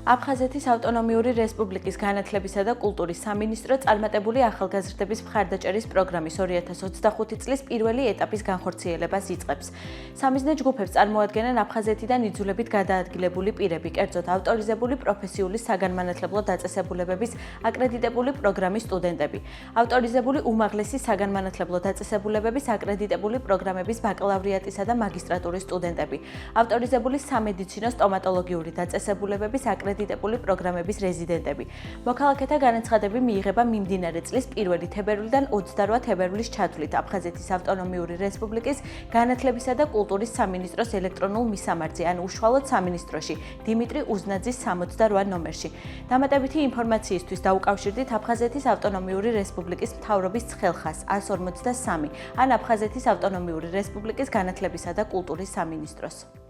აფხაზეთის ავტონომიური რესპუბლიკის განათლებისა და კულტურის სამინისტრო წარმატებული ახალგაზრდების მხარდაჭერის პროგრამის 2025 წლის პირველი ეტაპის განხორციელებას იწყებს. სამიზნე ჯგუფებს წარმოადგენენ აფხაზეთიდან იძულებით გადაადგილებული პირები, კერძოდ ავტორიზებული პროფესიული საგანმანათლებლო დაწესებულებების აკრედიტებული პროგრამის სტუდენტები, ავტორიზებული უმაღლესი საგანმანათლებლო დაწესებულებების აკრედიტებული პროგრამების ბაკალავრიატისა და მაგისტრატურის სტუდენტები, ავტორიზებული სამედიცინო სტომატოლოგიური დაწესებულებების აკრედიტებული პროგრამების რეზიდენტები. მოქალაქეთა განაცხადები მიიღება მიმდინარე წლის 1 თებერვლიდან 28 თებერვლის ჩათვლით აფხაზეთის ავტონომიური რესპუბლიკის განათლებისა და კულტურის სამინისტროს ელექტრონულ მისამართზე ან უშუალოდ სამინისტროში დიმიტრი უზნაძის 68 ნომერში. დამატებითი ინფორმაციისთვის დაუკავშირდით აფხაზეთის ავტონომიური რესპუბლიკის მთავრობის ცხელხას 153 ან აფხაზეთის ავტონომიური რესპუბლიკის განათლებისა და კულტურის სამინისტროს.